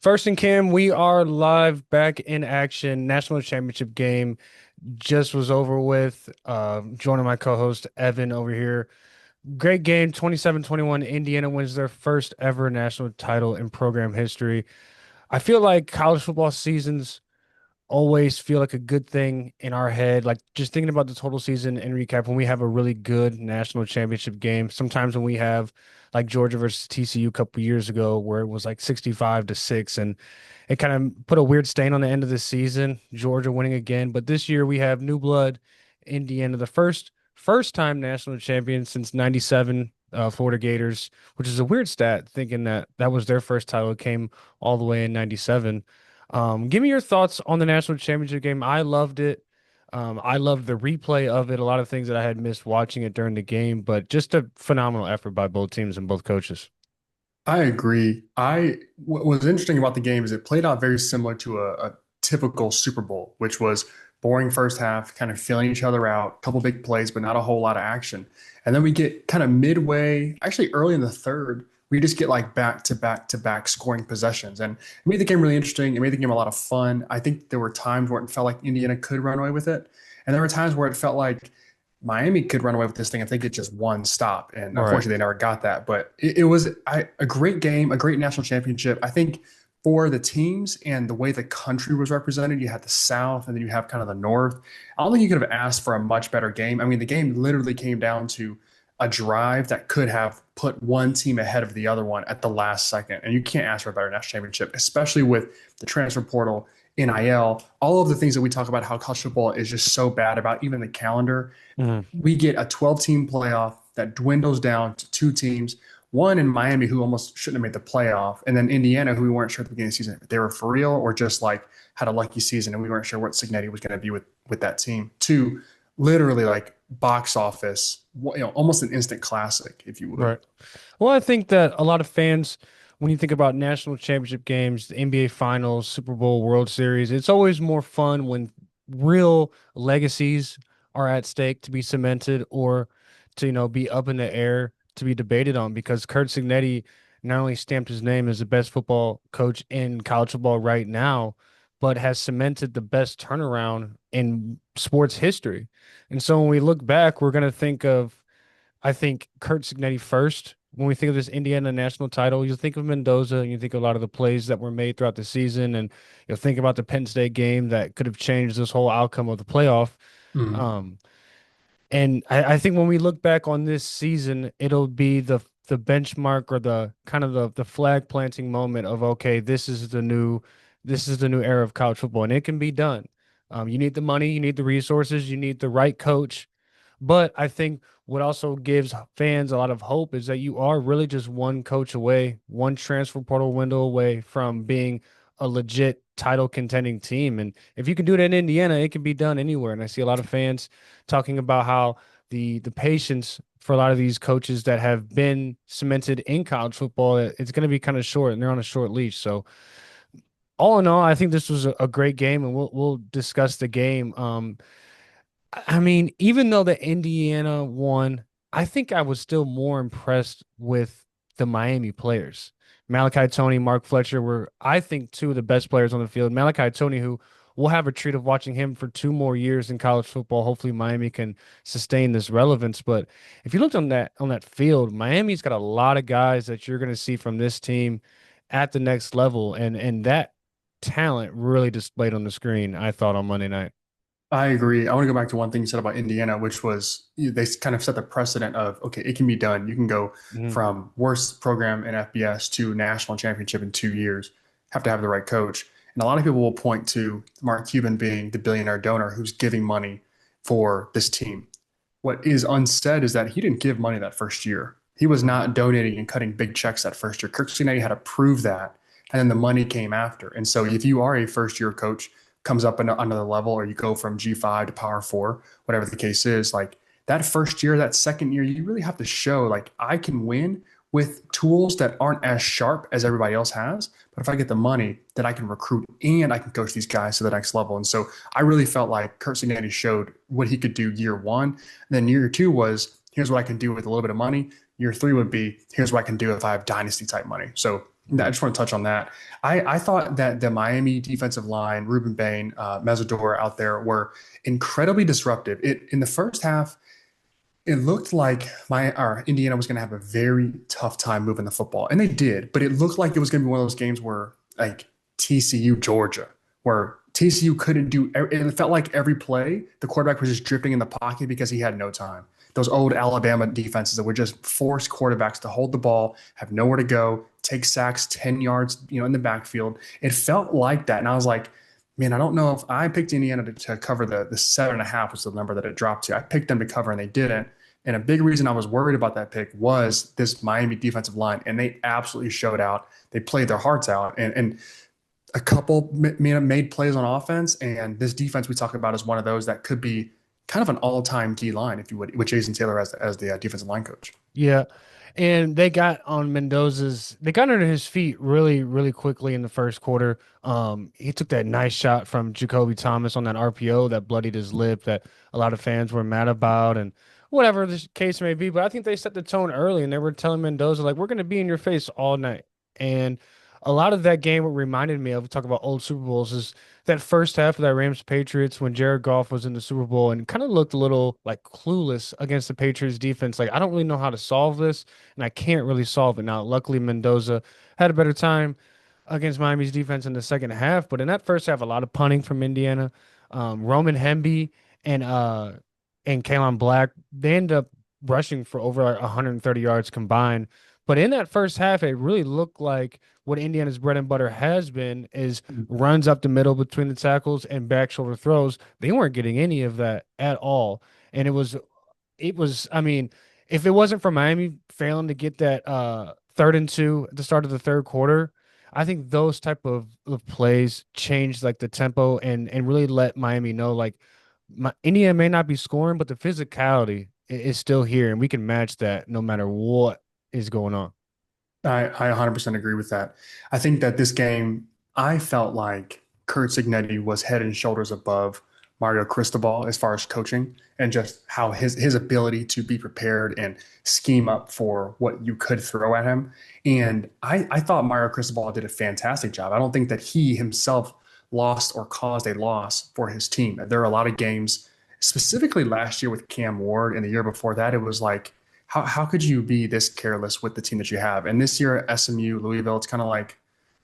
First and Cam, we are live back in action. National Championship game just was over with. Joining my co-host Evan over here. Great game, 27-21. Indiana wins their first ever national title in program history. I feel like college football seasons always feel like a good thing in our head. Like just thinking about the total season and recap when we have a really good national championship game. Sometimes when we have like Georgia versus TCU a couple years ago where it was like 65-6 and it kind of put a weird stain on the end of the season, Georgia winning again. But this year we have new blood, Indiana, the first time national champion since 97, Florida Gators, which is a weird stat thinking that that was their first title. It came all the way in 97. Give me your thoughts on the national championship game. I loved it. I loved the replay of it. A lot of things that I had missed watching it during the game, but just a phenomenal effort by both teams and both coaches. I agree. What was interesting about the game is it played out very similar to a typical Super Bowl, which was boring first half, kind of feeling each other out, couple big plays, but not a whole lot of action. And then we get kind of midway, actually early in the third, we just get like back to back to back scoring possessions. And it made the game really interesting. It made the game a lot of fun. I think there were times where it felt like Indiana could run away with it. And there were times where it felt like Miami could run away with this thing if they get just one stop. And All right. unfortunately, they never got that. But it was a great game, a great national championship. I think for the teams and the way the country was represented, you had the South and then you have kind of the North. I don't think you could have asked for a much better game. I mean, the game literally came down to a drive that could have put one team ahead of the other one at the last second. And you can't ask for a better national championship, especially with the transfer portal, NIL, all of the things that we talk about how college football is just so bad about, even the calendar. Mhm. We get a 12-team playoff that dwindles down to two teams, one in Miami who almost shouldn't have made the playoff, and then Indiana who we weren't sure at the beginning of the season if they were for real or just like had a lucky season and we weren't sure what Signetti was going to be with that team. Two, literally like box office, almost an instant classic, if you would. Right. Well, I think that a lot of fans, when you think about national championship games, the NBA Finals, Super Bowl, World Series, it's always more fun when real legacies are at stake to be cemented or to, be up in the air to be debated on because Kurt Signetti not only stamped his name as the best football coach in college football right now, but has cemented the best turnaround in sports history. And so when we look back, we're going to think of I think Kurt Signetti first. When we think of this Indiana national title, you think of Mendoza and you think of a lot of the plays that were made throughout the season, and you'll think about the Penn State game that could have changed this whole outcome of the playoff. Mhm. Um, and I think when we look back on this season, it'll be the benchmark or the kind of the flag planting moment of okay, this is the new era of college football, and it can be done. You need the money, you need the resources, you need the right coach, but I think what also gives fans a lot of hope is that you are really just one coach away, one transfer portal window away from being a legit title contending team. And if you can do it in Indiana, it can be done anywhere. And I see a lot of fans talking about how the patience for a lot of these coaches that have been cemented in college football, it's going to be kind of short and they're on a short leash. So all in all, I think this was a great game and we'll discuss the game. I mean, even though the Indiana won, I think I was still more impressed with the Miami players. Malachi Tony, Mark Fletcher were, I think, two of the best players on the field. Malachi Tony, who we'll have a treat of watching him for 2 more years in college football. Hopefully, Miami can sustain this relevance. But if you looked on that field, Miami's got a lot of guys that you're going to see from this team at the next level, and that talent really displayed on the screen. I thought on Monday night. I agree. I want to go back to one thing you said about Indiana, which was they kind of set the precedent of, okay, it can be done. You can go Mhm. from worst program in FBS to national championship in 2 years. Have to have the right coach. And a lot of people will point to Mark Cuban being the billionaire donor who's giving money for this team. What is unsaid is that he didn't give money that first year. He was not donating and cutting big checks that first year. Kirk Cincinnati had to prove that, and then the money came after. And so, if you are a first year coach, comes up another level, or you go from G5 to Power Four, whatever the case is, like that first year, that second year, you really have to show like I can win with tools that aren't as sharp as everybody else has. But if I get the money, then I can recruit and I can coach these guys to the next level. And so I really felt like Kurt Cincinnati showed what he could do year one. And then year two was here's what I can do with a little bit of money. Year three would be here's what I can do if I have dynasty type money. So I just want to touch on that. I thought that the Miami defensive line, Ruben Bain, Mesidor out there were incredibly disruptive. In the first half, it looked like my or Indiana was going to have a very tough time moving the football, and they did. But it looked like it was going to be one of those games where, like TCU, Georgia, where TCU couldn't do. It felt like every play the quarterback was just drifting in the pocket because he had no time. Those old Alabama defenses that would just force quarterbacks to hold the ball, have nowhere to go, take sacks 10 yards, in the backfield. It felt like that, and I was like, man, I don't know if I picked Indiana to cover the 7.5 was the number that it dropped to. I picked them to cover and they didn't. And a big reason I was worried about that pick was this Miami defensive line, and they absolutely showed out. They played their hearts out, and a couple made plays on offense. And this defense we talk about is one of those that could be kind of an all-time D line, if you would, with Jason Taylor as the defensive line coach. Yeah. And they got under his feet really, really quickly in the first quarter. He took that nice shot from Jacoby Thomas on that RPO that bloodied his lip that a lot of fans were mad about and whatever the case may be. But I think they set the tone early and they were telling Mendoza, like, we're going to be in your face all night. And a lot of that game, what reminded me of, talk about old Super Bowls, is that first half of that Rams Patriots when Jared Goff was in the Super Bowl and kind of looked a little like clueless against the Patriots defense. Like, I don't really know how to solve this, and I can't really solve it now. Luckily, Mendoza had a better time against Miami's defense in the second half, but in that first half, a lot of punting from Indiana. Roman Hemby and uh and Kalen Black, they end up rushing for over 130 yards combined. But in that first half, it really looked like what Indiana's bread and butter has been is runs up the middle between the tackles and back shoulder throws. They weren't getting any of that at all. And I mean, if it wasn't for Miami failing to get that 3rd and 2 at the start of the third quarter, I think those type of plays changed like the tempo and really let Miami know like Indiana may not be scoring, but the physicality is still here, and we can match that no matter what is going on. I 100% agree with that. I think that this game, I felt like Kurt Signetti was head and shoulders above Mario Cristobal as far as coaching and just how his ability to be prepared and scheme up for what you could throw at him. And I thought Mario Cristobal did a fantastic job. I don't think that he himself lost or caused a loss for his team. There are a lot of games, specifically last year with Cam Ward and the year before that, it was like, how could you be this careless with the team that you have? And this year at SMU, Louisville, it's kind of like,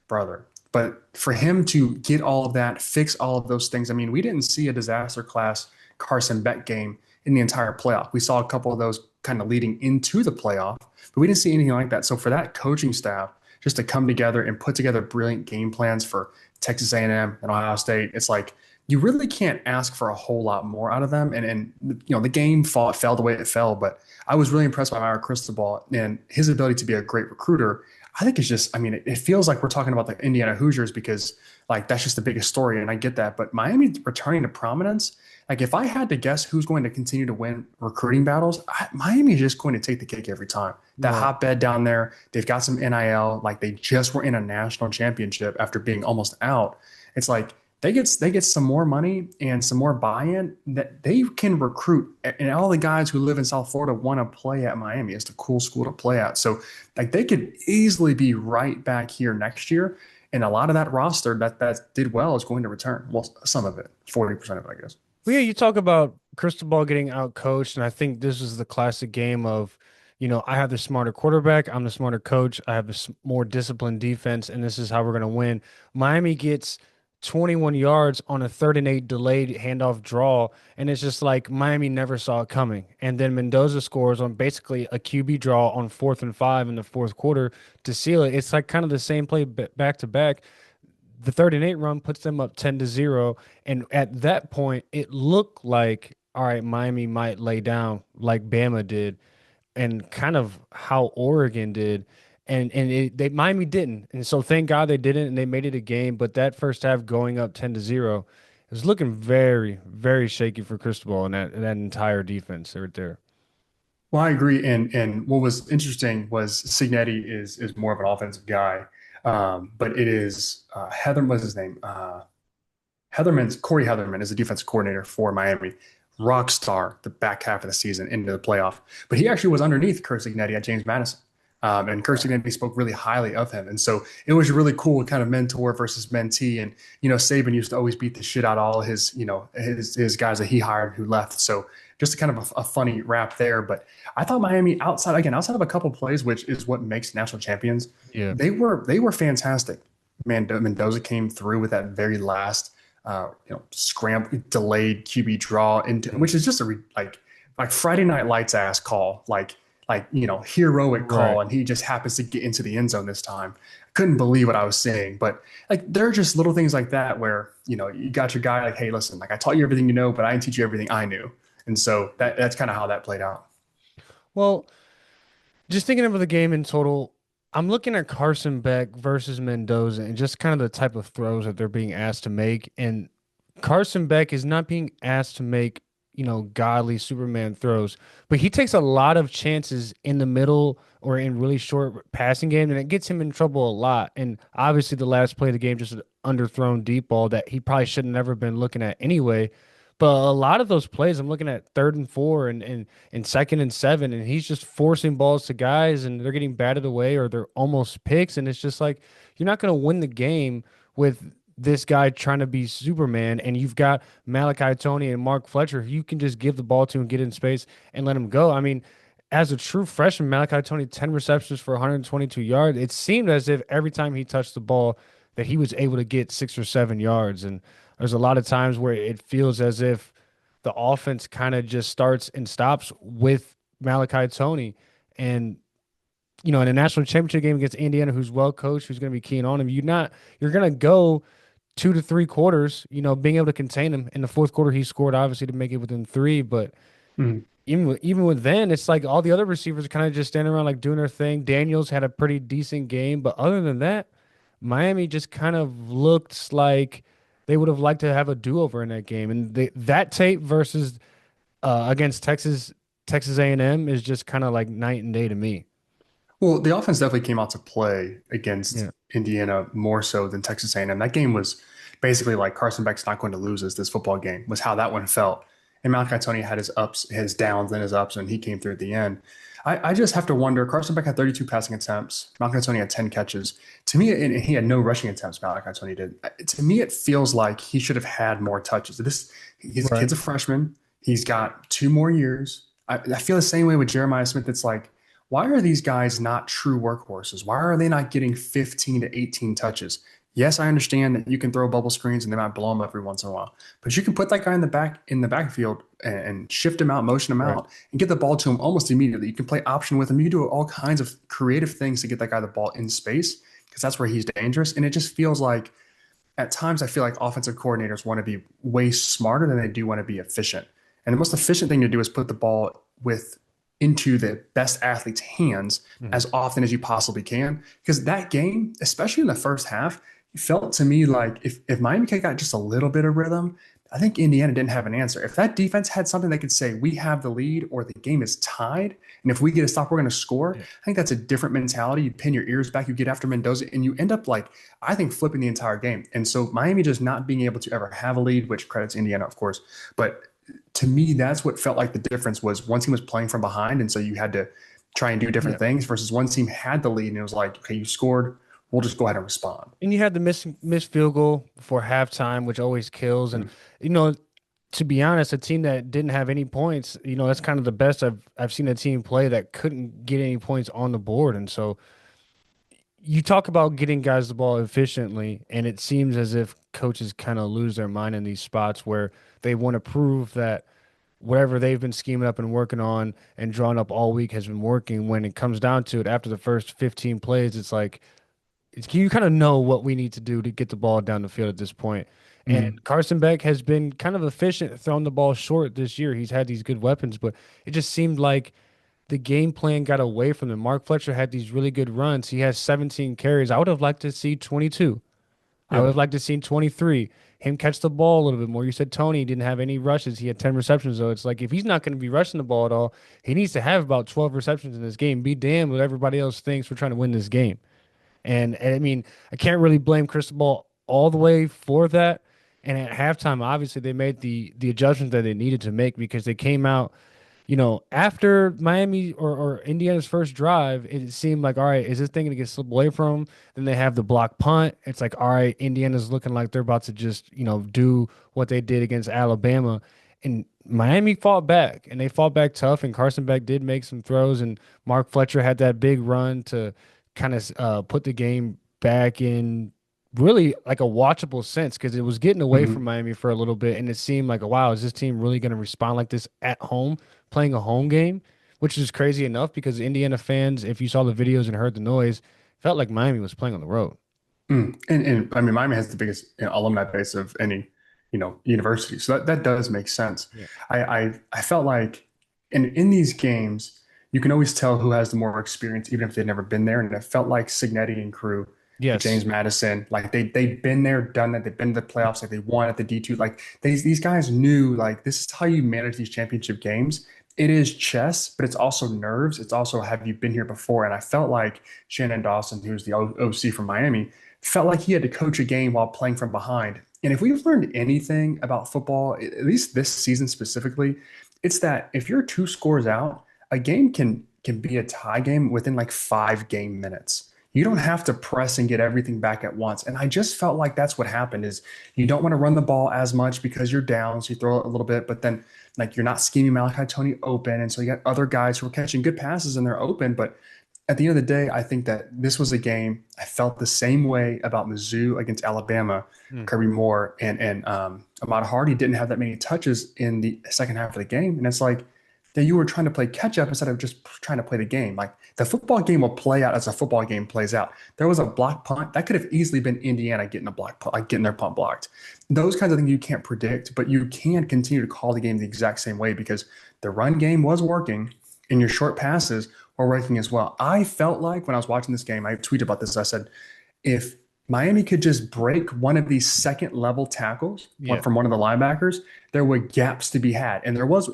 brother. But for him to get all of that, fix all of those things, I mean, we didn't see a disaster class Carson Beck game in the entire playoff. We saw a couple of those kind of leading into the playoff, but we didn't see anything like that. So for that coaching staff just to come together and put together brilliant game plans for Texas A&M and M and Ohio State, it's like you really can't ask for a whole lot more out of them. And the game fell the way it fell, but I was really impressed by Myra Cristobal and his ability to be a great recruiter. I think it's just, I mean, it feels like we're talking about the Indiana Hoosiers because like that's just the biggest story, and I get that. But Miami returning to prominence, like if I had to guess who's going to continue to win recruiting battles, Miami is just going to take the cake every time. That Right. hotbed down there, they've got some NIL, like they just were in a national championship after being almost out. It's like they get some more money and some more buy-in that they can recruit, and all the guys who live in South Florida want to play at Miami. It's a cool school to play at. So like they could easily be right back here next year. And a lot of that roster that did well is going to return. Well, some of it, 40% of it, I guess. Well, yeah, you talk about Cristobal getting out coached, and I think this is the classic game of, I have the smarter quarterback, I'm the smarter coach, I have the more disciplined defense, and this is how we're going to win. Miami gets 21 yards on a 3rd and 8 delayed handoff draw, and it's just like Miami never saw it coming. And then Mendoza scores on basically a QB draw on 4th and 5 in the fourth quarter to seal it. It's like kind of the same play back to back. The 3rd and 8 run puts them up 10-0. And at that point, it looked like, all right, Miami might lay down like Bama did and kind of how Oregon did. They Miami didn't. And so thank God they didn't and they made it a game. But that first half going up 10-0, it was looking very, very shaky for Cristobal and that entire defense right there. Well, I agree. And what was interesting was Signetti is more of an offensive guy, but it is Heather. What's his name? Corey Heatherman is the defensive coordinator for Miami. Rock star the back half of the season into the playoff, but he actually was underneath Kurt Signetti at James Madison. And Kirk Cignati spoke really highly of him. And so it was really cool, kind of mentor versus mentee. And, Saban used to always beat the shit out of all his, his guys that he hired who left. So just kind of a funny rap there. But I thought Miami outside of a couple plays, which is what makes national champions, Yeah. they were fantastic. Man, Mendoza came through with that very last, scramble, delayed QB draw into, Mhm. which is just like Friday Night Lights ass call, heroic call, Right. and he just happens to get into the end zone this time. I couldn't believe what I was seeing, but like there are just little things like that where you got your guy like, hey, listen, like I taught you everything you know, but I didn't teach you everything I knew, and so that's kind of how that played out. Well, just thinking of the game in total, I'm looking at Carson Beck versus Mendoza and just kind of the type of throws that they're being asked to make. And Carson Beck is not being asked to make, godly Superman throws, but he takes a lot of chances in the middle or in really short passing game, and it gets him in trouble a lot. And obviously, the last play of the game, just an underthrown deep ball that he probably should have never been looking at anyway. But a lot of those plays, I'm looking at 3rd and 4 and 2nd and 7, and he's just forcing balls to guys, and they're getting batted away or they're almost picks, and it's just like you're not going to win the game with this guy trying to be Superman, and you've got Malachi Tony and Mark Fletcher, who you can just give the ball to and get in space and let him go. I mean, as a true freshman, Malachi Tony, 10 receptions for 122 yards. It seemed as if every time he touched the ball that he was able to get 6 or 7 yards. And there's a lot of times where it feels as if the offense kind of just starts and stops with Malachi Tony. And in a national championship game against Indiana, who's well coached, who's going to be keen on him, you're going to go 2 to 3 quarters, being able to contain him. In the fourth quarter, he scored obviously to make it within three, but Mhm. even with then, it's like all the other receivers kind of just standing around like doing their thing. Daniels had a pretty decent game, but other than that, Miami just kind of looked like they would have liked to have a do-over in that game. And that tape versus against Texas A&M is just kind of like night and day to me. Well, the offense definitely came out to play against Yeah. Indiana more so than Texas A&M. That game was basically like Carson Beck's not going to lose this football game was how that one felt. And Malachi Tony had his ups, his downs, and his ups, and he came through at the end. I just have to wonder. Carson Beck had 32 passing attempts. Malachi Tony had 10 catches. To me, and he had no rushing attempts. Malachi Tony did. To me, it feels like he should have had more touches. His Right. kid's a freshman. He's got 2 more years. I feel the same way with Jeremiah Smith. It's like why are these guys not true workhorses? Why are they not getting 15 to 18 touches? Yes, I understand that you can throw bubble screens and they might blow them every once in a while, but you can put that guy in the backfield and shift him out, motion him Right. out, and get the ball to him almost immediately. You can play option with him. You can do all kinds of creative things to get that guy the ball in space because that's where he's dangerous. And it just feels like at times I feel like offensive coordinators want to be way smarter than they do want to be efficient. And the most efficient thing to do is put the ball with into the best athlete's hands Mhm. as often as you possibly can. Because that game, especially in the first half, felt to me like if Miami got just a little bit of rhythm, I think Indiana didn't have an answer. If that defense had something that could say, we have the lead or the game is tied, and if we get a stop, we're going to score, Yeah. I think that's a different mentality. You pin your ears back, you get after Mendoza, and you end up like, I think, flipping the entire game. And so Miami just not being able to ever have a lead, which credits Indiana, of course. But to me, that's what felt like the difference was one team was playing from behind. And so you had to try and do different Yeah. things versus one team had the lead and it was like, okay, you scored. We'll just go ahead and respond. And you had the missed field goal before halftime, which always kills. And Mm. you know, to be honest, a team that didn't have any points, that's kind of the best I've seen a team play that couldn't get any points on the board. And so you talk about getting guys the ball efficiently, and it seems as if coaches kind of lose their mind in these spots where they want to prove that whatever they've been scheming up and working on and drawn up all week has been working. When it comes down to it, after the first 15 plays, it's like you kind of know what we need to do to get the ball down the field at this point. And Mm. Carson Beck has been kind of efficient throwing the ball short this year. He's had these good weapons, but it just seemed like the game plan got away from him. Mark Fletcher had these really good runs. He has 17 carries. I would have liked to see 22. I would Yep. have liked to see 23. Him catch the ball a little bit more. You said Tony didn't have any rushes. He had 10 receptions, though. It's like if he's not going to be rushing the ball at all, he needs to have about 12 receptions in this game. Be damned what everybody else thinks we're trying to win this game. And I mean, I can't really blame Cristobal all the way for that. And at halftime, obviously, they made the adjustments that they needed to make because they came out. after Miami or Indiana's first drive, it seemed like, all right, is this thing going to get slipped away from 'em? Then they have the block punt. It's like, all right, Indiana's looking like they're about to just, do what they did against Alabama. And Miami fought back, and they fought back tough. And Carson Beck did make some throws, and Mark Fletcher had that big run to kind of put the game back in really like a watchable sense because it was getting away from Mhm. Miami for a little bit, and it seemed like, wow, is this team really going to respond like this at home, playing a home game? Which is crazy enough because Indiana fans, if you saw the videos and heard the noise, felt like Miami was playing on the road. And I mean, Miami has the biggest alumni base of any, university. So that does make sense. Yeah. I felt like in these games, you can always tell who has the more experience, even if they've never been there. And it felt like Signetti and crew, like Yes. James Madison, like they've been there, done that. They've been to the playoffs, like they won at the D2. Like these guys knew like this is how you manage these championship games. It is chess, but it's also nerves. It's also have you been here before? And I felt like Shannon Dawson, who's the OC from Miami, felt like he had to coach a game while playing from behind. And if we've learned anything about football, at least this season specifically, it's that if you're two scores out, a game can be a tie game within like 5 game minutes. You don't have to press and get everything back at once. And I just felt like that's what happened is you don't want to run the ball as much because you're down, so you throw it a little bit, but then like you're not scheming Malachi Tony open. And so you got other guys who are catching good passes and they're open, but at the end of the day, I think that this was a game. I felt the same way about Mizzou against Alabama. Mm. Kirby Moore and Ahmad Hardy didn't have that many touches in the second half of the game, and it's like that you were trying to play catch up instead of just trying to play the game. Like the football game will play out as a football game plays out. There was a block punt that could have easily been Indiana getting a block punt, like getting their punt blocked. Those kinds of things you can't predict, but you can continue to call the game the exact same way because the run game was working, and your short passes were working as well. I felt like when I was watching this game, I tweeted about this. I said, if Miami could just break one of these second level tackles Yeah. from one of the linebackers, there were gaps to be had. And there was,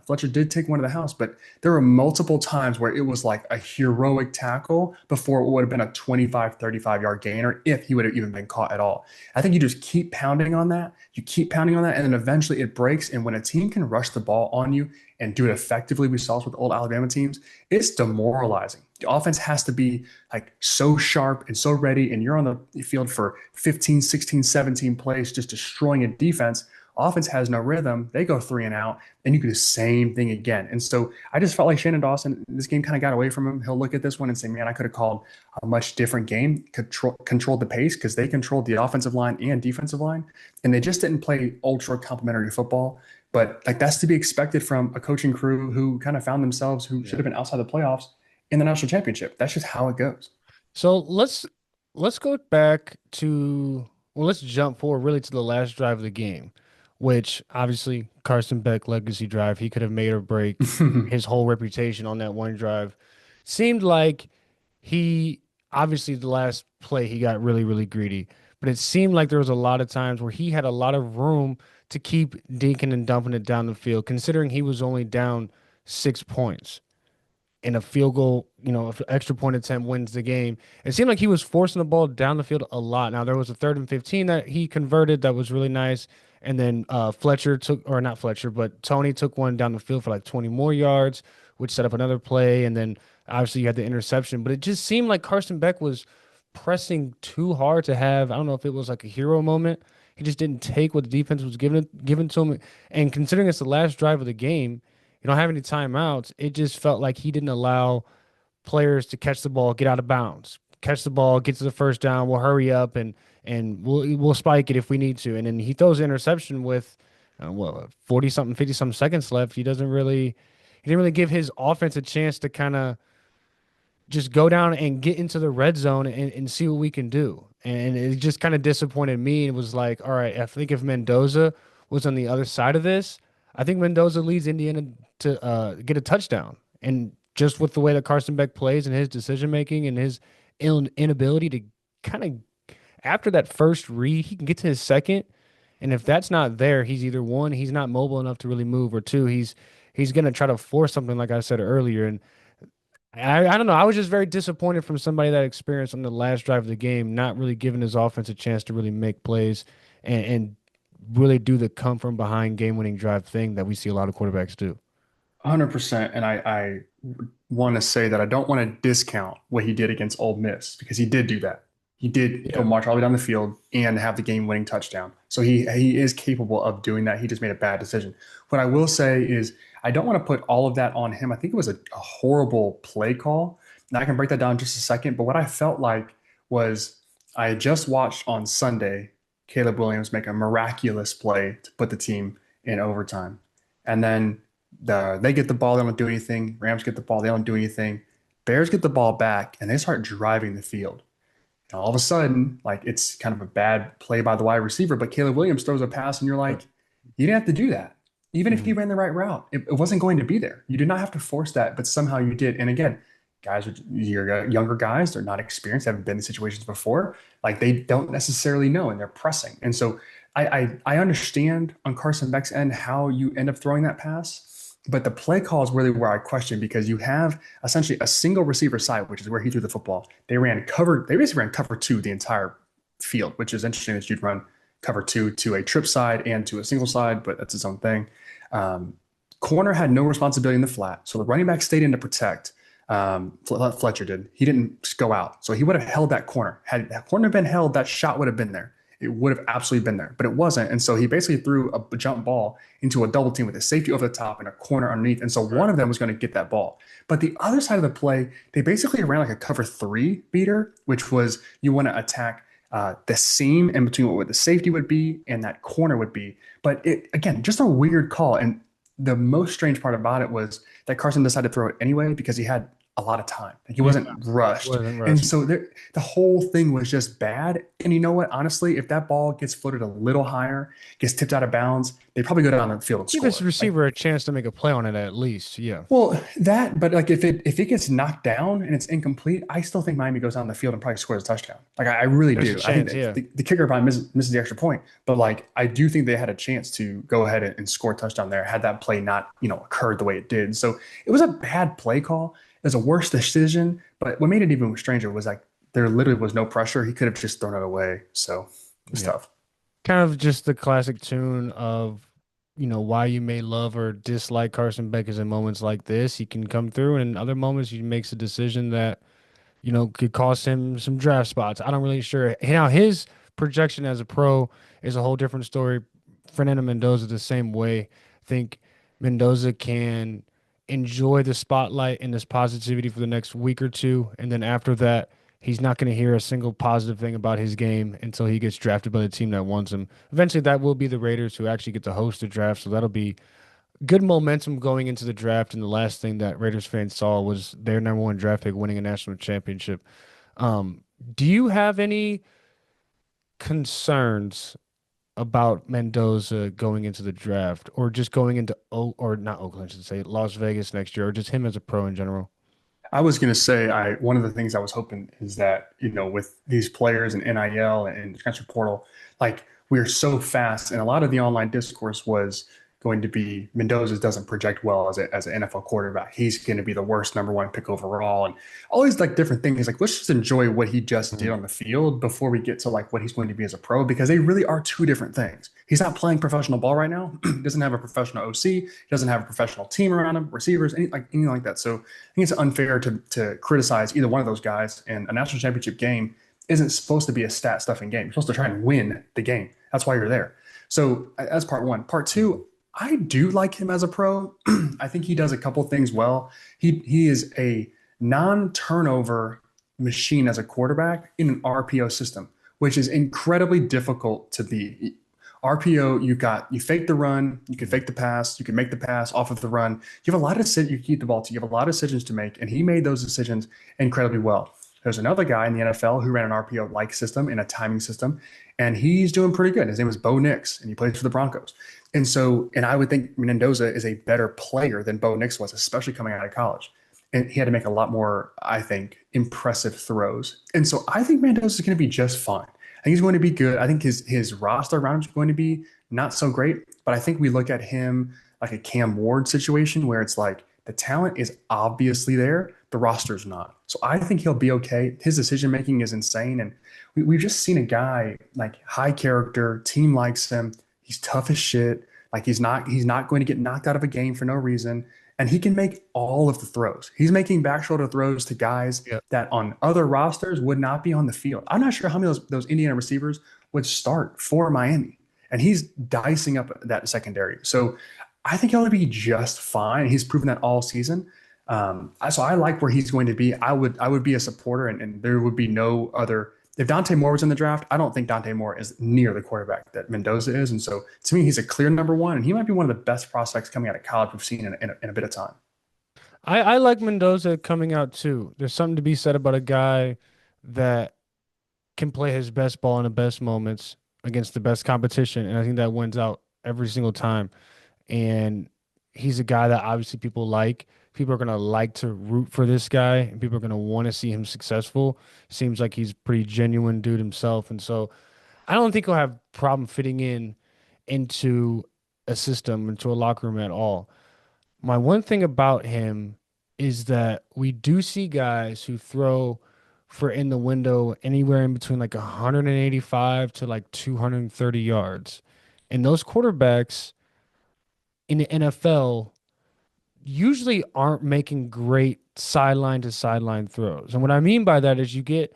Fletcher did take one to the house, but there were multiple times where it was like a heroic tackle before it would have been a 25, 35-yard gainer if he would have even been caught at all. I think you just keep pounding on that. You keep pounding on that, and then eventually it breaks. And when a team can rush the ball on you and do it effectively, we saw this with old Alabama teams, it's demoralizing. The offense has to be like so sharp and so ready, and you're on the field for 15, 16, 17 plays, just destroying a defense. Offense has no rhythm. They go three and out, and you do the same thing again. And so I just felt like Shannon Dawson, this game kind of got away from him. He'll look at this one and say, man, I could have called a much different game, controlled the pace because they controlled the offensive line and defensive line, and they just didn't play ultra complementary football. But like that's to be expected from a coaching crew who kind of found themselves who should Yeah. have been outside the playoffs in the national championship. That's just how it goes. So let's go back to let's jump forward really to the last drive of the game, which obviously Carson Beck legacy drive. He could have made or break his whole reputation on that one drive. Seemed like he obviously the last play he got really, really greedy, but it seemed like there was a lot of times where he had a lot of room to keep dinking and dumping it down the field, considering he was only down 6 points and a field goal, if an extra point attempt wins the game. It seemed like he was forcing the ball down the field a lot. Now there was a 3rd and 15 that he converted that was really nice. And then Fletcher took, or not Fletcher, but Tony took one down the field for like 20 more yards, which set up another play. And then obviously you had the interception. But it just seemed like Carson Beck was pressing too hard to have, I don't know if it was like a hero moment. He just didn't take what the defense was given to him. And considering it's the last drive of the game, you don't have any timeouts. It just felt like he didn't allow players to catch the ball, get out of bounds, catch the ball, get to the first down. We'll hurry up and we'll spike it if we need to. And then he throws an interception with 40 something, 50 something seconds left. He didn't really give his offense a chance to kind of just go down and get into the red zone and see what we can do. And it just kind of disappointed me. It was like, all right, I think if Mendoza was on the other side of this, I think Mendoza leads Indiana to get a touchdown. And just with the way that Carson Beck plays and his decision making and his inability to kind of, after that first read, he can get to his second. And if that's not there, he's either one, he's not mobile enough to really move, or two, he's gonna try to force something like I said earlier. And I don't know. I was just very disappointed from somebody that experienced on the last drive of the game, not really giving his offense a chance to really make plays and really do the come from behind game winning drive thing that we see a lot of quarterbacks do. 100%. And I want to say that I don't want to discount what he did against Ole Miss because he did do that. He did go Yeah. march all the way down the field and have the game-winning touchdown. So he is capable of doing that. He just made a bad decision. What I will say is I don't want to put all of that on him. I think it was a horrible play call. And I can break that down in just a second. But what I felt like was I had just watched on Sunday Caleb Williams make a miraculous play to put the team in overtime. And then they get the ball, they don't do anything. Rams get the ball, they don't do anything. Bears get the ball back and they start driving the field. And all of a sudden, like it's kind of a bad play by the wide receiver, but Caleb Williams throws a pass and you're like, you didn't have to do that. Even if he Mhm. ran the right route, it wasn't going to be there. You did not have to force that, but somehow you did. And again, guys, you're younger guys, they're not experienced, haven't been in situations before. Like they don't necessarily know and they're pressing. And so I understand on Carson Beck's end how you end up throwing that pass, but the play call is really where I question because you have essentially a single receiver side, which is where he threw the football. They basically ran cover two the entire field, which is interesting that you'd run cover two to a trip side and to a single side, but that's its own thing. Um, Corner had no responsibility in the flat, so the running back stayed in to protect. Fletcher did. He didn't go out, so he would have held that corner. Had that corner been held, that shot would have been there. It would have absolutely been there, but it wasn't. And so he basically threw a jump ball into a double team with a safety over the top and a corner underneath. And so one Right. of them was going to get that ball. But the other side of the play, they basically ran like a cover three beater, which was you want to attack the seam in between what the safety would be and that corner would be. But it again, just a weird call. And the most strange part about it was that Carson decided to throw it anyway because he had a lot of time. Like he Yeah. wasn't rushed. Wasn't And rushed. so the whole thing was just bad. And you know what? Honestly, if that ball gets floated a little higher, gets tipped out of bounds, they probably go down the field and Give this score. Like receiver a chance to make a play on it at least. Yeah. well, but like if it gets knocked down and it's incomplete, I still think Miami goes down the field and probably scores a touchdown. Like I really There's a do. I think chance. that Yeah. the kicker probably misses the extra point, but like I do think they had a chance to go ahead and score a touchdown there had that play not occurred the way it did. So it was a bad play call. It was a worse decision. But what made it even stranger was like there literally was no pressure. He could have just thrown it away. So it's Yeah. tough. Kind of just the classic tune of, why you may love or dislike Carson Beck is in moments like this. He can come through, and in other moments, he makes a decision that could cost him some draft spots. I don't really sure. Now, his projection as a pro is a whole different story. Fernando Mendoza the same way. I think Mendoza can enjoy the spotlight and this positivity for the next week or two, and then after that, he's not going to hear a single positive thing about his game until he gets drafted by the team that wants him. Eventually, that will be the Raiders who actually get to host the draft, so that'll be good momentum going into the draft. And the last thing that Raiders fans saw was their number one draft pick winning a national championship. Um, do you have any concerns about Mendoza going into the draft or just going into or not Oakland, I should say, Las Vegas next year, or just him as a pro in general? I was going to say, I one of the things I was hoping is that with these players and NIL and the transfer portal, like we're so fast, and a lot of the online discourse was going to be Mendoza doesn't project well as an NFL quarterback. He's going to be the worst number one pick overall, and all these like different things. Like let's just enjoy what he just did Mhm. on the field before we get to like what he's going to be as a pro, because they really are two different things. He's not playing professional ball right now. He doesn't have a professional OC. He doesn't have a professional team around him, receivers, anything like that. So I think it's unfair to criticize either one of those guys. And a national championship game isn't supposed to be a stat stuffing game. You're supposed to try and win the game. That's why you're there. So that's part one. Part two, I do like him as a pro. I think he does a couple things well. He is a non-turnover machine as a quarterback in an RPO system, which is incredibly difficult to be. RPO, you fake the run, you can fake the pass, you can make the pass off of the run. You have a lot of you keep the ball to. You have a lot of decisions to make, and he made those decisions incredibly well. There's another guy in the NFL who ran an RPO like system in a timing system, and he's doing pretty good. His name is Bo Nix, and he plays for the Broncos. And I would think Mendoza is a better player than Bo Nix was, especially coming out of college. And he had to make a lot more, I think, impressive throws. And so I think Mendoza is going to be just fine. I think he's going to be good. I think his roster around him is going to be not so great, but I think we look at him like a Cam Ward situation where it's like the talent is obviously there, the roster's not. So I think he'll be okay. His decision making is insane, and we've just seen a guy like high character, team likes him. He's tough as shit. Like he's not going to get knocked out of a game for no reason. and he can make all of the throws. He's making back shoulder throws to guys Yeah. that on other rosters would not be on the field. I'm not sure how many of those Indiana receivers would start for Miami, and he's dicing up that secondary. So I think he'll be just fine. He's proven that all season. So I like where he's going to be. I would be a supporter, and there would be no other. If Dante Moore was in the draft, I don't think Dante Moore is near the quarterback that Mendoza is. And so to me, he's a clear number one, and he might be one of the best prospects coming out of college we've seen in a bit of time. I like Mendoza coming out too. There's something to be said about a guy that can play his best ball in the best moments against the best competition, and I think that wins out every single time. And he's a guy that obviously people like. People are gonna like to root for this guy, and people are gonna want to see him successful. Seems like he's a pretty genuine dude himself, and so I don't think he'll have problem fitting in into a system, into a locker room at all. My one thing about him is that we do see guys who throw for in the window anywhere in between like 185 to like 230 yards. And those quarterbacks in the NFL usually aren't making great sideline to sideline throws. And what I mean by that is you get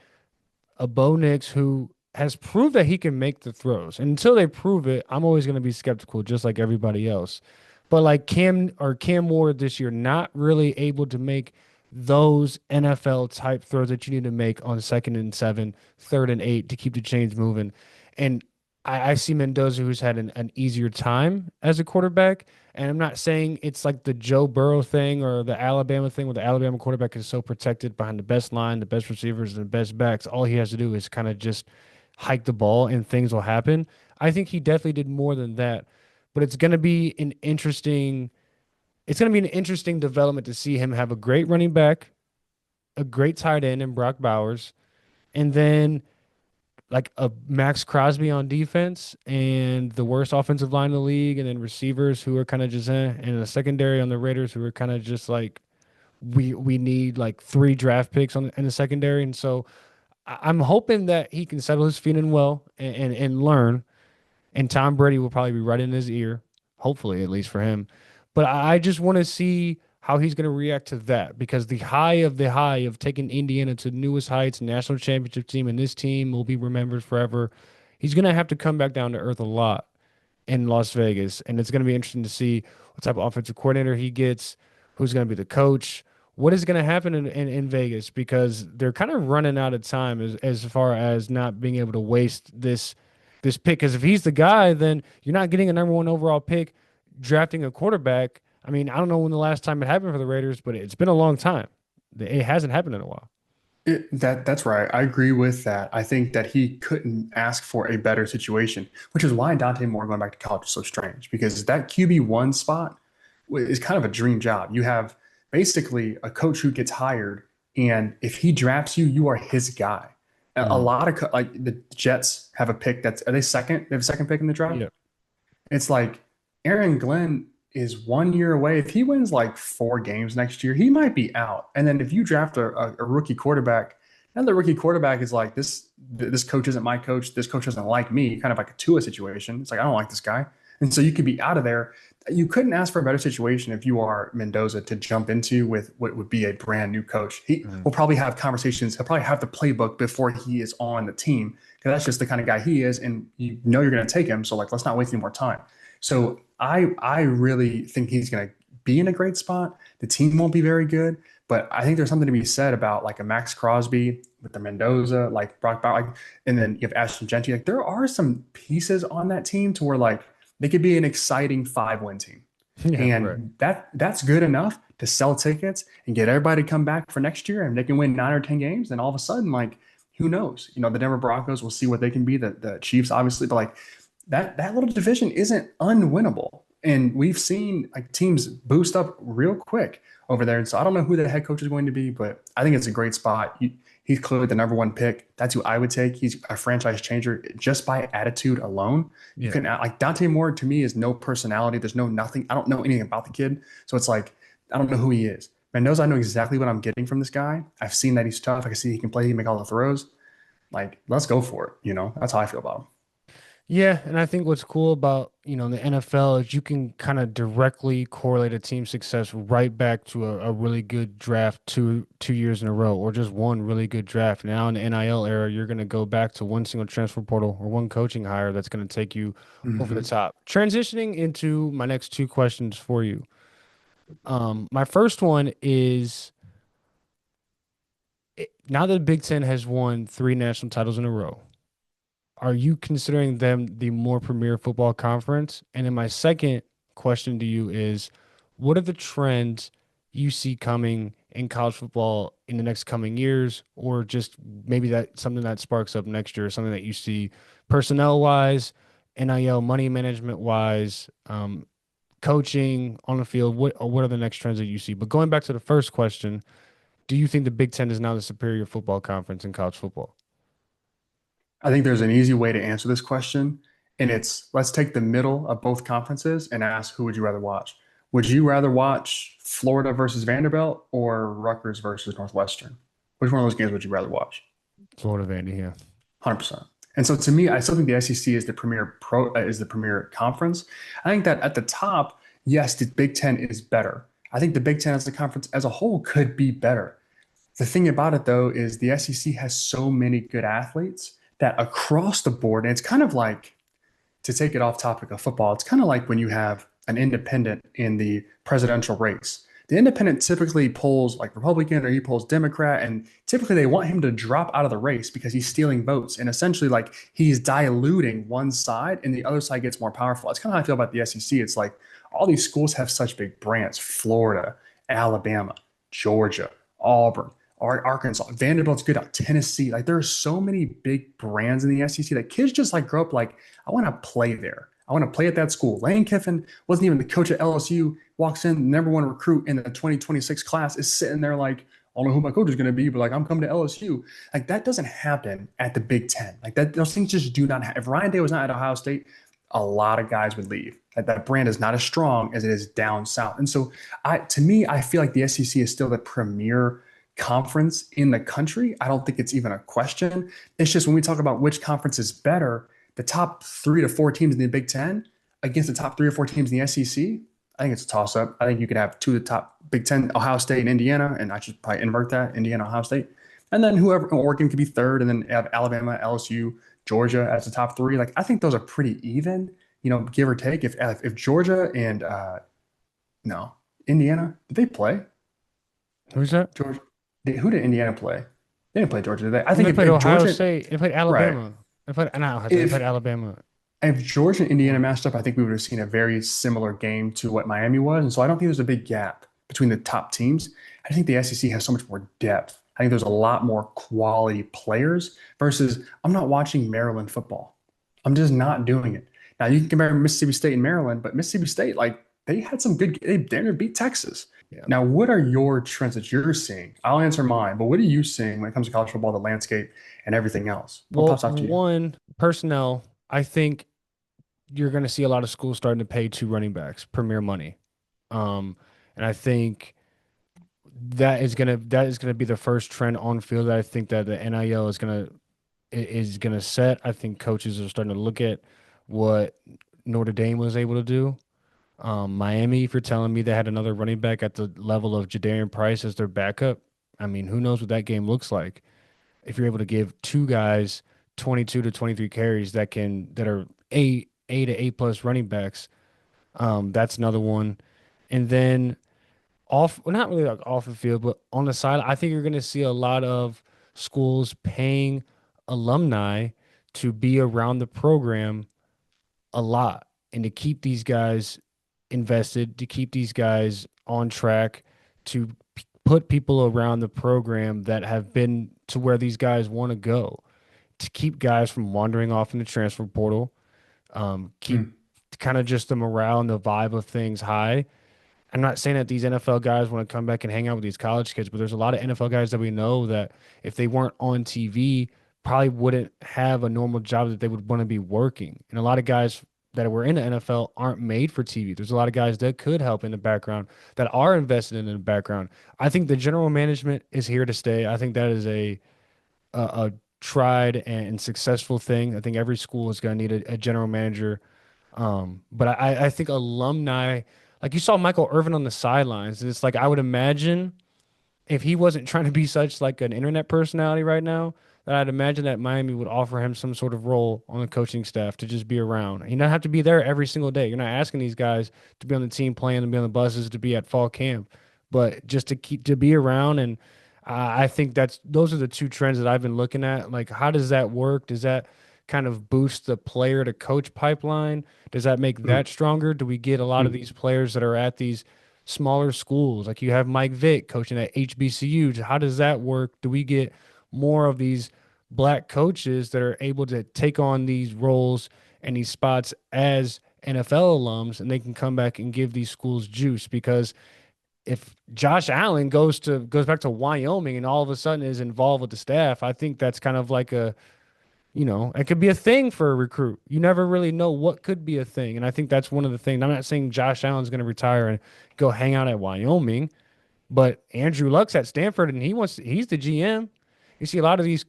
a Bo Nix who has proved that he can make the throws. And until they prove it, I'm always going to be skeptical, just like everybody else. But like Cam Ward this year, not really able to make those NFL type throws that you need to make on 2nd and 7, 3rd and 8 to keep the chains moving. And I see Mendoza, who's had an easier time as a quarterback. And I'm not saying it's like the Joe Burrow thing or the Alabama thing where the Alabama quarterback is so protected behind the best line, the best receivers, and the best backs. All he has to do is kind of just hike the ball and things will happen. I think he definitely did more than that. But it's going to be an interesting development to see him have a great running back, a great tight end in Brock Bowers, and then like a Max Crosby on defense and the worst offensive line in the league, and then receivers who are kind of just and a secondary on the Raiders who are kind of just like we need like 3 draft picks in the secondary, and so I'm hoping that he can settle his feet in well and learn, and Tom Brady will probably be right in his ear, hopefully at least for him. But I just want to see how he's going to react to that because the high of taking Indiana to newest heights, national championship team, and this team will be remembered forever. He's going to have to come back down to earth a lot in Las Vegas, and it's going to be interesting to see what type of offensive coordinator he gets, who's going to be the coach, what is going to happen in Vegas because they're kind of running out of time as far as not being able to waste this pick. Because if he's the guy, then you're not getting a number one overall pick, drafting a quarterback. I mean, I don't know when the last time it happened for the Raiders, but it's been a long time. It hasn't happened in a while. That's right. I agree with that. I think that he couldn't ask for a better situation, which is why Dante Moore going back to college is so strange because that QB1 spot is kind of a dream job. You have basically a coach who gets hired, and if he drafts you, you are his guy. A Mm. lot of like the Jets have a pick that's are they second? They have a second pick in the draft. Yeah. It's like Aaron Glenn is 1 year away. If he wins like 4 games next year, he might be out. And then if you draft a rookie quarterback, and the rookie quarterback is like this coach isn't my coach. This coach doesn't like me. Kind of like a Tua situation. It's like I don't like this guy, and so you could be out of there. You couldn't ask for a better situation if you are Mendoza to jump into with what would be a brand new coach. He Mm. will probably have conversations. He'll probably have the playbook before he is on the team because that's just the kind of guy he is, and you know you're going to take him. So like, let's not waste any more time. So I really think he's going to be in a great spot. The team won't be very good, but I think there's something to be said about like a Max Crosby with the Mendoza, like Brock Bowers, like, and then you have Ashton Genty. Like there are some pieces on that team to where like they could be an exciting 5-win team, Yeah, right. and that's good enough to sell tickets and get everybody to come back for next year, and they can win 9 or 10 games. Then all of a sudden, like who knows? You know, the Denver Broncos will see what they can be. The Chiefs, obviously, but like that little division isn't unwinnable. And we've seen like teams boost up real quick over there. And so I don't know who the head coach is going to be, but I think it's a great spot. He's clearly the number one pick. That's who I would take. He's a franchise changer just by attitude alone. You Yeah. can like Dante Moore to me is no personality. There's no nothing. I don't know anything about the kid. So it's like, I don't know who he is. Mendoza, I know exactly what I'm getting from this guy. I've seen that he's tough. I can see he can play, he can make all the throws. Like, let's go for it. You know, that's how I feel about him. Yeah, and I think what's cool about, the NFL is you can kind of directly correlate a team's success right back to a really good draft two years in a row, or just one really good draft. Now in the NIL era, you're going to go back to one single transfer portal or one coaching hire that's going to take you over the Hmm. top. Transitioning into my next two questions for you. My first one is now that the Big Ten has won three national titles in a row, are you considering them the more premier football conference? And then my second question to you is, what are the trends you see coming in college football in the next coming years, or just maybe that something that sparks up next year, something that you see personnel wise, NIL money management wise, coaching on the field? What are the next trends that you see? But going back to the first question, do you think the Big Ten is now the superior football conference in college football? I think there's an easy way to answer this question, and it's let's take the middle of both conferences and ask who would you rather watch? Would you rather watch Florida versus Vanderbilt or Rutgers versus Northwestern? Which one of those games would you rather watch? Florida Vandy here. 100%. And so to me, I still think the SEC is the premier conference. I think that at the top, yes, the Big Ten is better. I think the Big Ten as a conference as a whole could be better. The thing about it though is the SEC has so many good athletes that across the board, and it's kind of like to take it off topic of football, it's kind of like when you have an independent in the presidential race. The independent typically polls like Republican or he polls Democrat, and typically they want him to drop out of the race because he's stealing votes and essentially like he's diluting one side and the other side gets more powerful. It's kind of how I feel about the SEC. It's like all these schools have such big brands: Florida, Alabama, Georgia, Auburn, Arkansas, Vanderbilt's good out, Tennessee. Like there are so many big brands in the SEC that kids just like grow up like, I want to play there. I want to play at that school. Lane Kiffin wasn't even the coach at LSU, walks in, number one recruit in the 2026 class, is sitting there like, I don't know who my coach is going to be, but like, I'm coming to LSU. Like, that doesn't happen at the Big Ten. Like, those things just do not happen. If Ryan Day was not at Ohio State, a lot of guys would leave. That brand is not as strong as it is down south. And so, to me, I feel like the SEC is still the premier conference in the country. I don't think it's even a question. It's just when we talk about which conference is better, the top 3 to 4 teams in the Big Ten against the top 3 or 4 teams in the SEC, I think it's a toss up. I think you could have two of the top Big Ten, Ohio State and Indiana, and I should probably invert that, Indiana, Ohio State. And then whoever, Oregon could be third, and then have Alabama, LSU, Georgia as the top three. Like, I think those are pretty even, give or take. If Georgia and, no, Indiana, did they play? Who's that? Georgia. Who did Indiana play? They didn't play Georgia, did they? I And think they played if Ohio Georgia, State. They played right. Alabama. They played not Ohio State. They played If Alabama. if Georgia and Indiana matched up, I think we would have seen a very similar game to what Miami was. And so I don't think there's a big gap between the top teams. I think the SEC has so much more depth. I think there's a lot more quality players versus I'm not watching Maryland football. I'm just not doing it. Now you can compare Mississippi State and Maryland, but Mississippi State, like they had some good, they damn near beat Texas. Yeah. Now, what are your trends that you're seeing? I'll answer mine, but what are you seeing when it comes to college football, the landscape, and everything else? What Well, pops out to you? one, personnel, I think you're going to see a lot of schools starting to pay two running backs premier money. Um, and I think that is gonna be the first trend on field that I think that the NIL is gonna set. I think coaches are starting to look at what Notre Dame was able to do. Miami, if you're telling me they had another running back at the level of Jadarian Price as their backup, I mean, who knows what that game looks like? If you're able to give two guys 22 to 23 carries that are A to A plus running backs, that's another one. And then well, not really like off the field, but on the side, I think you're going to see a lot of schools paying alumni to be around the program a lot and to keep these guys invested, to keep these guys on track, to put people around the program that have been to where these guys want to go, to keep guys from wandering off in the transfer portal, keep Hmm. kind of just the morale and the vibe of things high. I'm not saying that these NFL guys want to come back and hang out with these college kids, but there's a lot of NFL guys that we know that if they weren't on TV, probably wouldn't have a normal job that they would want to be working. And a lot of guys that were in the NFL aren't made for TV. There's a lot of guys that could help in the background that are invested in the background. I think the general management is here to stay. I think that is a tried and successful thing. I think every school is going to need a general manager. But I think alumni, like you saw Michael Irvin on the sidelines, and it's like I would imagine if he wasn't trying to be such like an internet personality right now, that I'd imagine that Miami would offer him some sort of role on the coaching staff to just be around. You don't have to be there every single day. You're not asking these guys to be on the team playing, to be on the buses, to be at fall camp, but just to keep to be around. And I think those are the two trends that I've been looking at. Like, how does that work? Does that kind of boost the player to coach pipeline? Does that make Mm, that stronger? Do we get a lot of mm. these players that are at these smaller schools? Like you have Mike Vick coaching at HBCU. How does that work? Do we get more of these black coaches that are able to take on these roles and these spots as NFL alums and they can come back and give these schools juice? Because if Josh Allen goes back to Wyoming and all of a sudden is involved with the staff, I think that's kind of like it could be a thing for a recruit. You never really know what could be a thing. And I think that's one of the things. I'm not saying Josh Allen's going to retire and go hang out at Wyoming, but Andrew Luck's at Stanford and he's the GM. You see a lot of these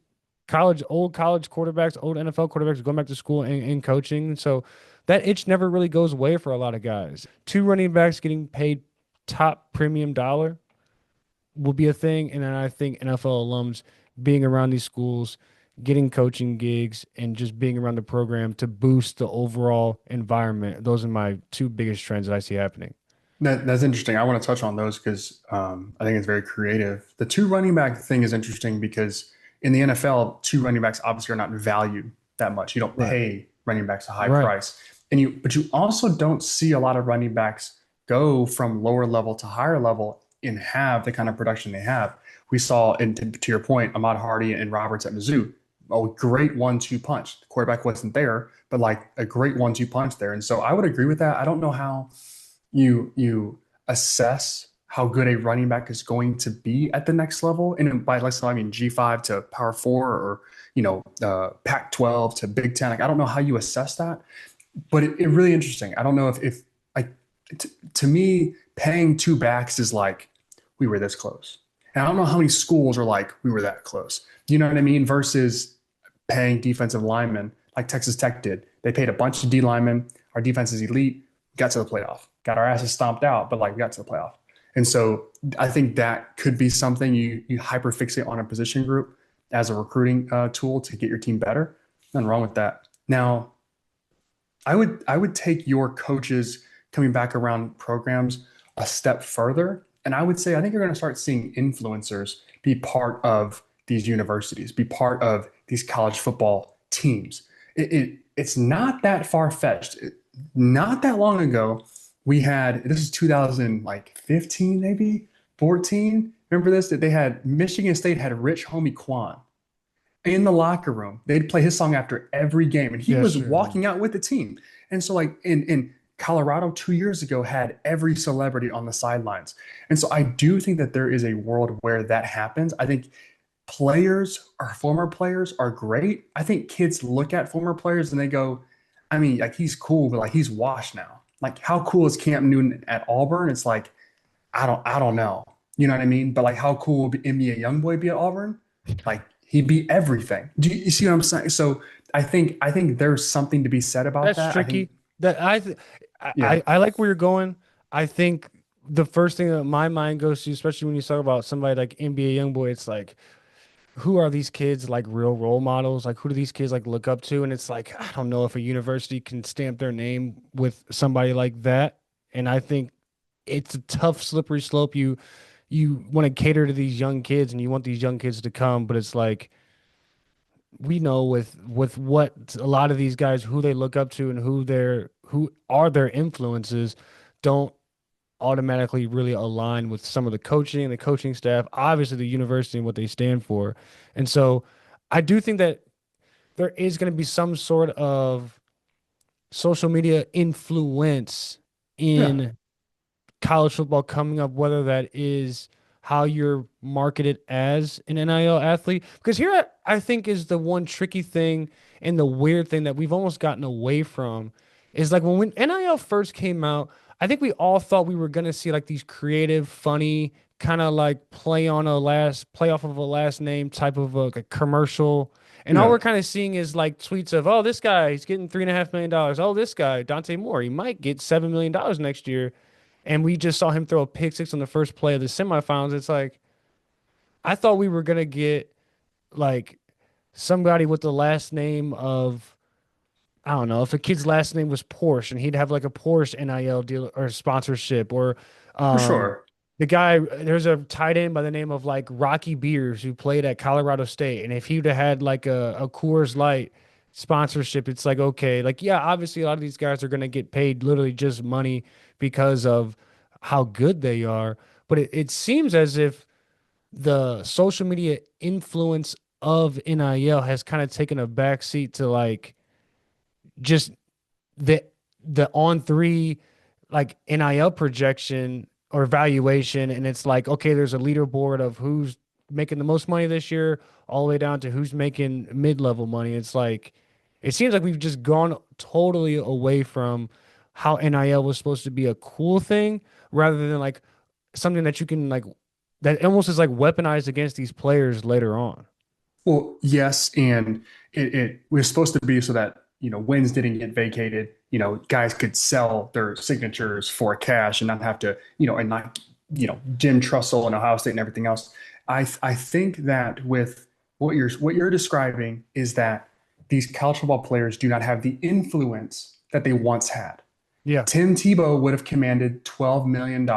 old college quarterbacks, old NFL quarterbacks going back to school and coaching. So that itch never really goes away for a lot of guys. Two running backs getting paid top premium dollar will be a thing. And then I think NFL alums being around these schools, getting coaching gigs, and just being around the program to boost the overall environment. Those are my two biggest trends that I see happening. That's interesting. I want to touch on those because I think it's very creative. The two running back thing is interesting because in the NFL, two running backs obviously are not valued that much. You don't Right. pay running backs a high Right. price, but you also don't see a lot of running backs go from lower level to higher level and have the kind of production they have. We saw, and to your point, Ahmad Hardy and Roberts at Mizzou, a great 1-2 punch. The quarterback wasn't there, but like a great 1-2 punch there. And so I would agree with that. I don't know how you assess how good a running back is going to be at the next level. And by next level, I mean G5 to Power 4 or Pac-12 to Big Ten. Like I don't know how you assess that, but it really interesting. I don't know if like to me paying two backs is like we were this close. And I don't know how many schools are like we were that close. You know what I mean? Versus paying defensive linemen like Texas Tech did. They paid a bunch of D linemen. Our defense is elite. Got to the playoff. Got our asses stomped out, but like we got to the playoff. And so I think that could be something you hyper fixate on a position group as a recruiting tool to get your team better. Nothing wrong with that. Now, I would take your coaches coming back around programs a step further, and I would say I think you're going to start seeing influencers be part of these universities, be part of these college football teams. It's not that far fetched. Not that long ago, we had this is 2015 maybe 14. Remember this? That they had Michigan State had Rich Homie Quan in the locker room. They'd play his song after every game, and he Yes, was sir. walking out with the team. And so, like in Colorado 2 years ago, had every celebrity on the sidelines. And so, I do think that there is a world where that happens. I think players or former players are great. I think kids look at former players and they go, I mean, like he's cool, but like he's washed now. Like, how cool is Cam Newton at Auburn? It's like, I don't know. You know what I mean? But like, how cool would NBA YoungBoy be at Auburn? Like, he beat everything. Do you see what I'm saying? So I think there's something to be said about That's that. I think, tricky. That I, th yeah, I like where you're going. I think the first thing that my mind goes to, especially when you talk about somebody like NBA YoungBoy, it's like, who are these kids like real role models? Like, who do these kids like look up to? And it's like, I don't know if a university can stamp their name with somebody like that. And I think it's a tough, slippery slope. You want to cater to these young kids and you want these young kids to come, but it's like we know with what a lot of these guys who they look up to and who are their influences don't automatically really align with some of the coaching staff, obviously the university and what they stand for. And so I do think that there is going to be some sort of social media influence yeah, in college football coming up, whether that is how you're marketed as an NIL athlete. Because here I think is the one tricky thing and the weird thing that we've almost gotten away from is like when NIL first came out, I think we all thought we were gonna see like these creative, funny, kind of like play off of a last name type of a commercial. And all Yeah, we're kind of seeing is like tweets of, oh, this guy, he's getting $3.5 million. Oh, this guy, Dante Moore, he might get $7 million next year. And we just saw him throw a pick six on the first play of the semifinals. It's like, I thought we were gonna get like somebody with the last name of, I don't know, if a kid's last name was Porsche and he'd have like a Porsche NIL deal or sponsorship, or for um sure. there's a tight end by the name of like Rocky Beers who played at Colorado State, and if he would have had like a Coors Light sponsorship, it's like, okay, like, yeah, obviously a lot of these guys are gonna get paid literally just money because of how good they are, but it seems as if the social media influence of NIL has kind of taken a backseat to like just the on three like NIL projection or valuation, and it's like, okay, there's a leaderboard of who's making the most money this year, all the way down to who's making mid-level money. It's like it seems like we've just gone totally away from how NIL was supposed to be a cool thing, rather than like something that you can like that almost is like weaponized against these players later on. Well, yes, and it was supposed to be so that, wins didn't get vacated. Guys could sell their signatures for cash and not have to, and not, Jim Trussell and Ohio State and everything else. I think that with what you're describing is that these college football players do not have the influence that they once had. Yeah. Tim Tebow would have commanded $12 million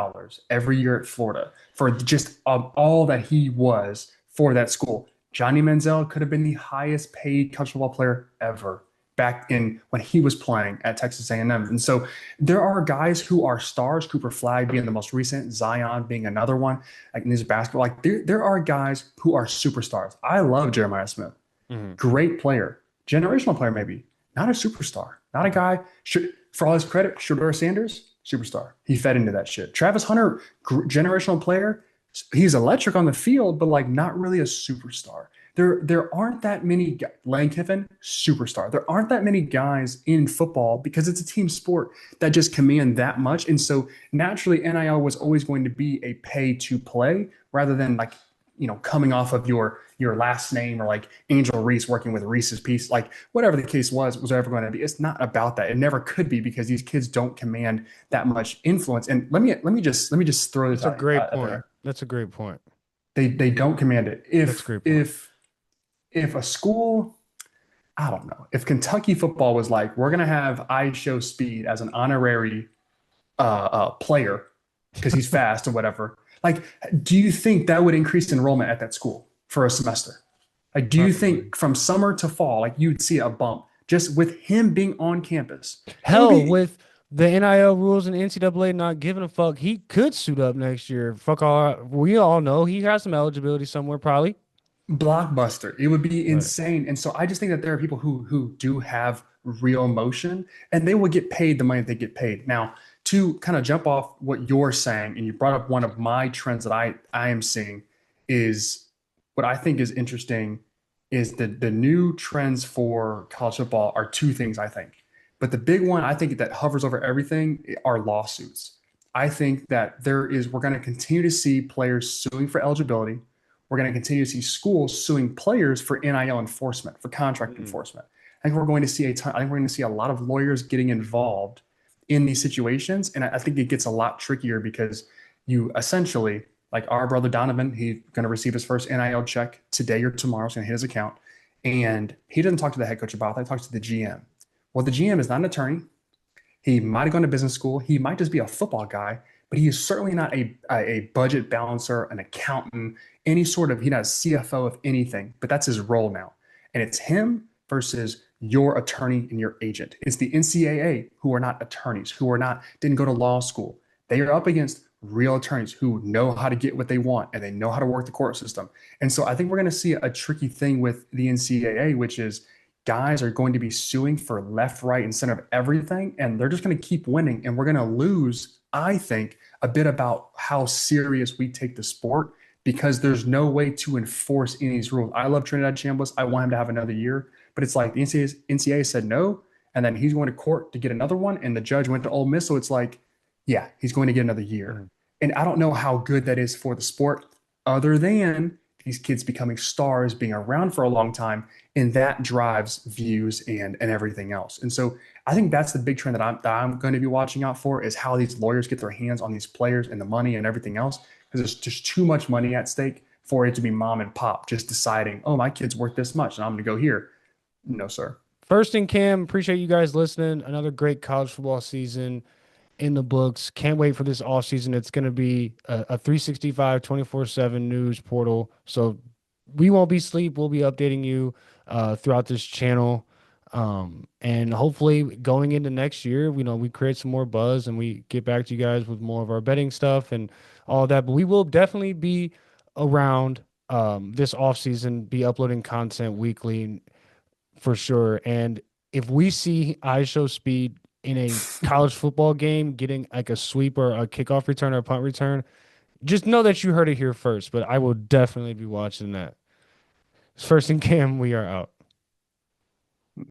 every year at Florida for just all that he was for that school. Johnny Manziel could have been the highest paid college football player ever back in when he was playing at Texas A&M. And so there are guys who are stars, Cooper Flagg being the most recent, Zion being another one, like in this basketball. Like there are guys who are superstars. I love Jeremiah Smith. Mhm. Great player, generational player, maybe not a superstar, not a guy. For all his credit, Shedeur Sanders, superstar. He fed into that shit. Travis Hunter, generational player. He's electric on the field, but like not really a superstar. There aren't that many. Lane Kiffin, superstar. There aren't that many guys in football because it's a team sport that just command that much. And so naturally, NIL was always going to be a pay to play rather than like, coming off of your last name, or like Angel Reese working with Reese's Piece, like whatever the case was ever going to be. It's not about that. It never could be because these kids don't command that much influence. And let me just throw this That's a out, great out point. there. That's a great point. They don't command it. That's a If great point. if if a school, I don't know, if Kentucky football was like, we're gonna have I Show Speed as an honorary player because he's fast or whatever. Like, do you think that would increase enrollment at that school for a semester? Like, do you Probably. think from summer to fall, like you'd see a bump just with him being on campus? It would Hell, be with the NIL rules and NCAA not giving a fuck, he could suit up next year. Fuck all. We all know he has some eligibility somewhere, probably. blockbuster. It would be Right. insane. And so I just think that there are people who do have real emotion and they will get paid the money that they get paid. Now, to kind of jump off what you're saying, and you brought up one of my trends that I am seeing is what I think is interesting is the new trends for college football are two things, I think. But the big one I think that hovers over everything are lawsuits. I think that we're going to continue to see players suing for eligibility. We're going to continue to see schools suing players for NIL enforcement, for contract Mm. enforcement. I think we're going to see a ton, I think we're going to see a lot of lawyers getting involved in these situations. And I think it gets a lot trickier because you essentially, like our brother Donovan, he's going to receive his first NIL check today or tomorrow. It's going to hit his account. And he doesn't talk to the head coach about that. He talks to the GM. Well, the GM is not an attorney. He might have gone to business school. He might just be a football guy, but he is certainly not a budget balancer, an accountant, any sort of, he's not a CFO of anything, but that's his role now. And it's him versus your attorney and your agent. It's the NCAA who are not attorneys, didn't go to law school. They are up against real attorneys who know how to get what they want and they know how to work the court system. And so I think we're going to see a tricky thing with the NCAA, which is guys are going to be suing for left, right, and center of everything, and they're just going to keep winning. And we're going to lose, I think, a bit about how serious we take the sport because there's no way to enforce any of these rules. I love Trinidad Chambliss. I want him to have another year, but it's like the NCAA said no, and then he's going to court to get another one, and the judge went to Ole Miss, so it's like, yeah, he's going to get another year. Mm. And I don't know how good that is for the sport, other than these kids becoming stars, being around for a long time, and that drives views and everything else. And so I think that's the big trend that I'm going to be watching out for is how these lawyers get their hands on these players and the money and everything else because there's just too much money at stake for it to be mom and pop just deciding, oh, my kid's worth this much and I'm going to go here. No, sir. First and Cam, appreciate you guys listening. Another great college football season in the books. Can't wait for this off season. It's going to be a 365, 24/7 news portal. So we won't be asleep. We'll be updating you throughout this channel. And hopefully going into next year, we create some more buzz and we get back to you guys with more of our betting stuff and all that. But we will definitely be around this off season, be uploading content weekly for sure. And if we see ISO speed in a college football game getting like a sweep or a kickoff return or a punt return, just know that you heard it here first. But I will definitely be watching that. First and Cam, we are out.